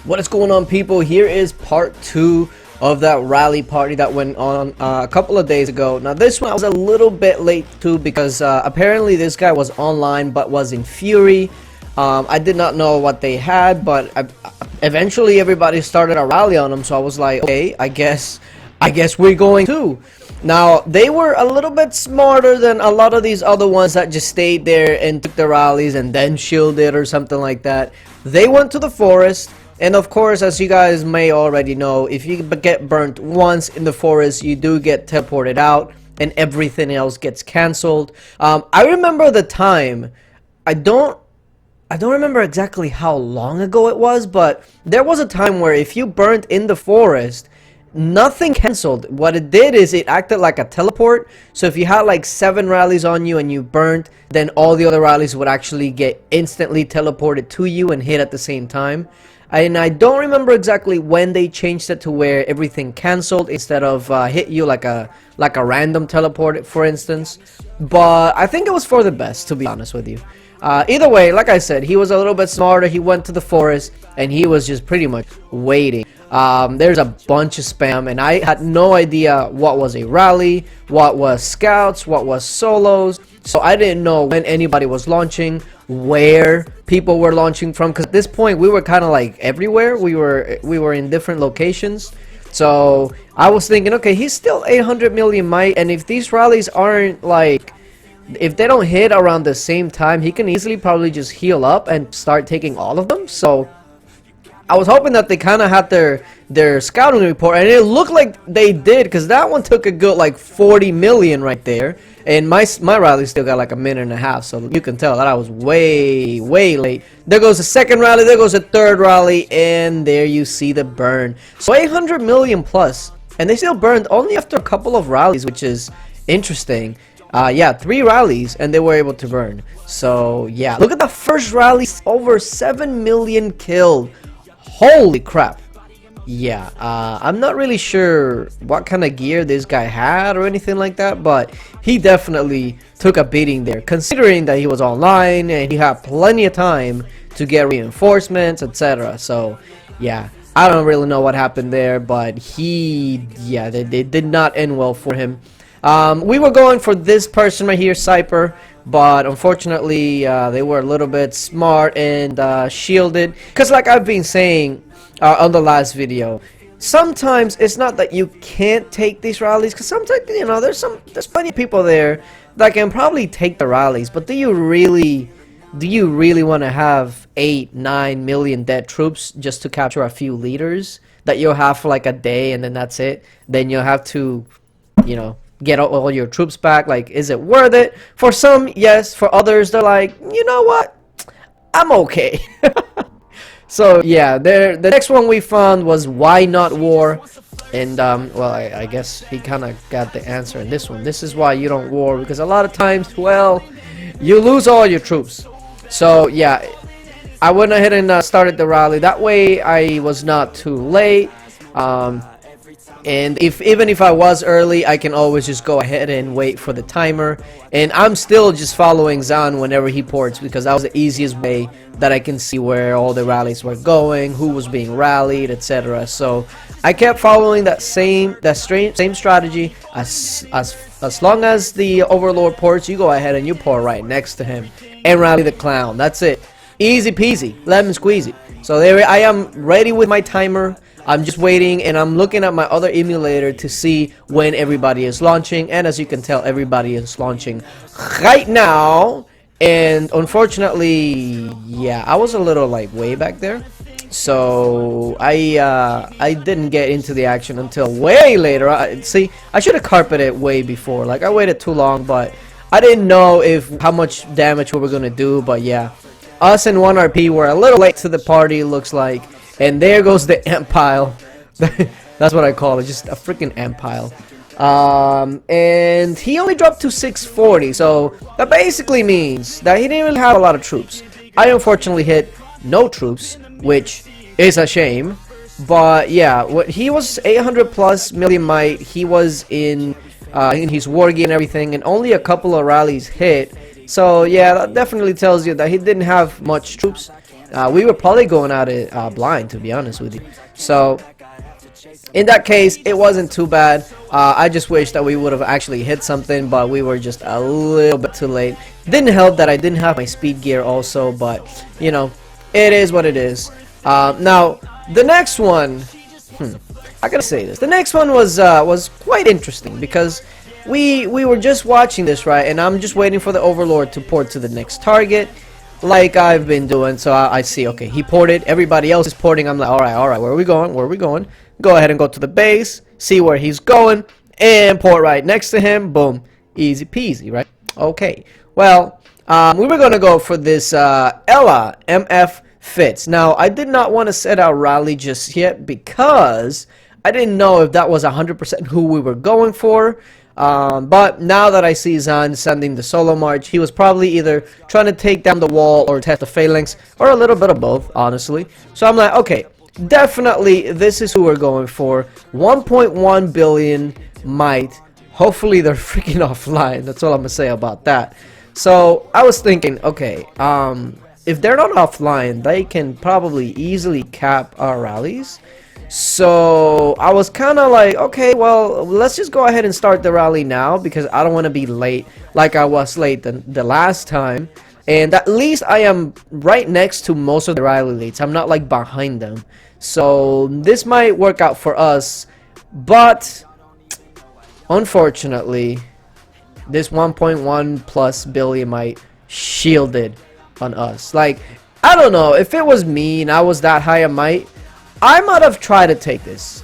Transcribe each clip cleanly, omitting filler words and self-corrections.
What is going on, people? Here is part 2 of that rally party that went on a couple of days ago. Now this one I was a little bit late to because apparently this guy was online but was in Fury. I did not know what they had, but eventually everybody started a rally on him, so I was like, okay, I guess we're going too. Now they were a little bit smarter than a lot of these other ones that just stayed there and took the rallies and then shielded or something like that. They went to the forest. And of course, as you guys may already know, if you get burnt once in the forest, you do get teleported out and everything else gets cancelled. I remember the time. I don't remember exactly how long ago it was, but there was a time where if you burnt in the forest, nothing cancelled. What it did is it acted like a teleport. So if you had like 7 rallies on you and you burnt, then all the other rallies would actually get instantly teleported to you and hit at the same time. And I don't remember exactly when they changed it to where everything cancelled instead of hit you like a random teleport, for instance. But I think it was for the best, to be honest with you. Either way, like I said, he was a little bit smarter. He went to the forest and he was just pretty much waiting. There's a bunch of spam and I had no idea what was a rally, what was scouts, what was solos. So I didn't know when anybody was launching, where people were launching from, because at this point we were kind of like everywhere. We were in different locations. So I was thinking, okay, he's still 800 million might, and if these rallies aren't like, if they don't hit around the same time, he can easily probably just heal up and start taking all of them. So I was hoping that they kind of had their scouting report, and it looked like they did, because that one took a good like 40 million right there, and my rally still got like a minute and a half, so you can tell that I was way late. There goes the second rally, there goes the third rally, and there you see the burn. So 800 million plus, and they still burned only after a couple of rallies, which is interesting. Yeah, 3 rallies and they were able to burn. So yeah, look at the first rally, over 7 million killed. Holy crap. Yeah, I'm not really sure what kind of gear this guy had or anything like that, but he definitely took a beating there, considering that he was online and he had plenty of time to get reinforcements, etc. So yeah, I don't really know what happened there, but they did not end well for him. We were going for this person right here, Cyper, but unfortunately they were a little bit smart and shielded, because like I've been saying on the last video, sometimes it's not that you can't take these rallies, because sometimes, you know, there's plenty of people there that can probably take the rallies, but do you really want to have 8-9 million dead troops just to capture a few leaders that you'll have for like a day and then that's it? Then you'll have to, you know, get all your troops back. Like, is it worth it? For some, yes. For others, they're like, you know what, I'm okay. So yeah, the next one we found was Why Not War, and well, I guess he kind of got the answer in this one. This is why you don't war, because a lot of times, well, you lose all your troops. So yeah, I went ahead and started the rally. That way I was not too late. And even if I was early, I can always just go ahead and wait for the timer. And I'm still just following Zan whenever he ports, because that was the easiest way that I can see where all the rallies were going, who was being rallied, etc. So I kept following that same strategy. As long as the Overlord ports, you go ahead and you port right next to him and rally the clown. That's it. Easy peasy, lemon squeezy. So there I am, ready with my timer. I'm just waiting, and I'm looking at my other emulator to see when everybody is launching, and as you can tell, everybody is launching right now. And unfortunately, yeah, I was a little like way back there, so I didn't get into the action until way later. See, I should have carpeted way before. Like, I waited too long, but I didn't know how much damage we were gonna do. But yeah, us and 1RP were a little late to the party, looks like. And there goes the ant pile. That's what I call it, just a freaking ant pile. And he only dropped to 640, so that basically means that he didn't really have a lot of troops. I unfortunately hit no troops, which is a shame. But yeah, he was 800 plus million might. He was in his war gear and everything, and only a couple of rallies hit. So yeah, that definitely tells you that he didn't have much troops. We were probably going at it blind, to be honest with you. So in that case, it wasn't too bad. I just wish that we would have actually hit something, but we were just a little bit too late. Didn't help that I didn't have my speed gear also, but you know, it is what it is. Now the next one, I gotta say this. The next one was quite interesting because we were just watching this, right, and I'm just waiting for the Overlord to port to the next target, like I've been doing. So I see, okay, he ported. Everybody else is porting. I'm like, all right, where are we going? Where are we going? Go ahead and go to the base, see where he's going, and port right next to him. Boom, easy peasy, right? Okay. Well, we were gonna go for this Ella MF Fits. Now, I did not want to set our rally just yet because I didn't know if that was 100% who we were going for. But now that I see Zan sending the solo march, he was probably either trying to take down the wall or test the phalanx, or a little bit of both, honestly. So I'm like, okay, definitely this is who we're going for. 1.1 billion might. Hopefully they're freaking offline. That's all I'm gonna say about that. So I was thinking, okay, if they're not offline, they can probably easily cap our rallies. So I was kind of like, okay, well, let's just go ahead and start the rally now because I don't want to be late like I was late the last time. And at least I am right next to most of the rally leads. I'm not like behind them. So this might work out for us. But unfortunately, this 1.1 plus billion might shielded on us. Like, I don't know, if it was me and I was that high a might, I might have tried to take this,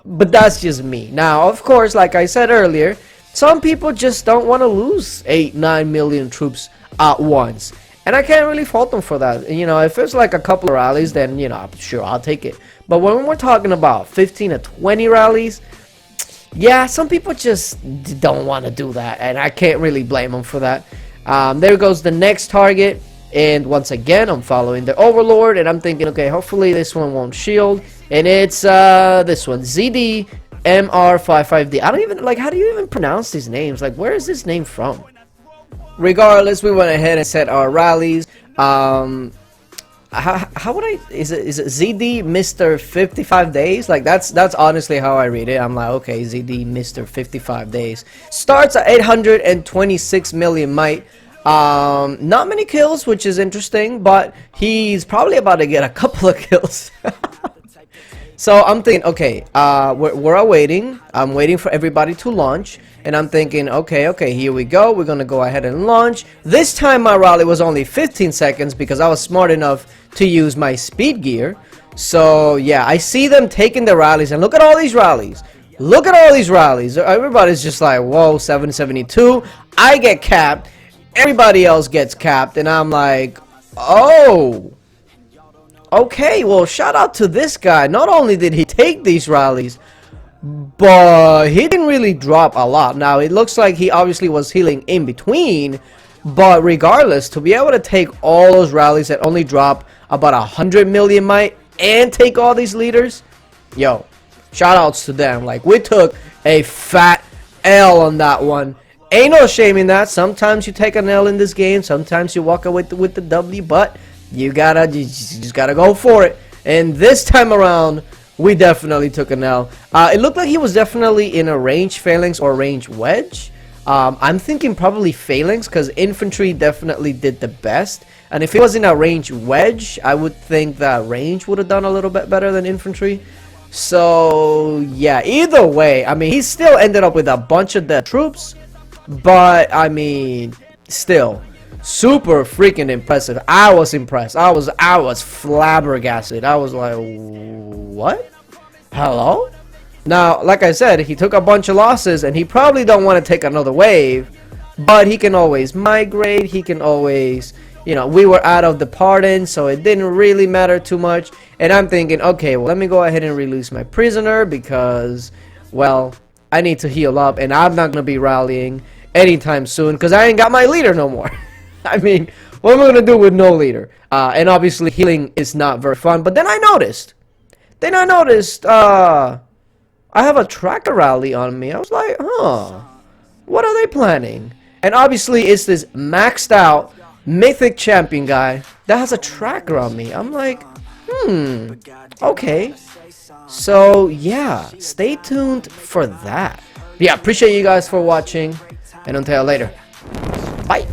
but that's just me. Now, of course, like I said earlier, some people just don't want to lose 8-9 million troops at once, and I can't really fault them for that. You know, if it's like a couple of rallies, then, you know, sure, I'll take it. But when we're talking about 15 to 20 rallies, yeah, some people just don't want to do that, and I can't really blame them for that. There goes the next target. And once again, I'm following the Overlord, and I'm thinking, okay, hopefully this one won't shield. And it's this one, ZD MR55D. I don't even, like, how do you even pronounce these names? Like, where is this name from? Regardless, we went ahead and set our rallies. How would I, is it ZD Mr. 55 days? Like, that's honestly how I read it. I'm like, okay, ZD Mr. 55 days. Starts at 826 million might. Not many kills, which is interesting, but he's probably about to get a couple of kills. So I'm thinking, okay, we're awaiting. I'm waiting for everybody to launch, and I'm thinking, okay, here we go. We're gonna go ahead and launch. This time my rally was only 15 seconds because I was smart enough to use my speed gear. So yeah, I see them taking the rallies, and look at all these rallies. Look at all these rallies. Everybody's just like, whoa, 772. I get capped. Everybody else gets capped, and I'm like, oh, okay, well, shout out to this guy. Not only did he take these rallies, but he didn't really drop a lot. Now, it looks like he obviously was healing in between, but regardless, to be able to take all those rallies that only drop about 100 million might and take all these leaders, yo, shout outs to them. Like, we took a fat L on that one. Ain't no shame in that. Sometimes you take an L in this game. Sometimes you walk away with the W, but you just gotta go for it. And this time around, we definitely took an L. It looked like he was definitely in a range phalanx or range wedge. I'm thinking probably phalanx because infantry definitely did the best. And if it was in a range wedge, I would think that range would have done a little bit better than infantry. So yeah, either way, I mean, he still ended up with a bunch of dead troops. But I mean, still super freaking impressive. I was impressed. I was flabbergasted. I was like, what? Hello? Now, like I said, he took a bunch of losses, and he probably don't want to take another wave, but he can always migrate. He can always, you know, we were out of the pardon, so it didn't really matter too much. And I'm thinking, okay, well, let me go ahead and release my prisoner because, well, I need to heal up, and I'm not gonna be rallying anytime soon because I ain't got my leader no more. I mean, what am I gonna do with no leader? And obviously healing is not very fun. But then I noticed I have a tracker rally on me. I was like, huh, what are they planning? And obviously it's this maxed out mythic champion guy that has a tracker on me. I'm like, okay. So yeah, stay tuned for that. Yeah, appreciate you guys for watching, and until later, bye.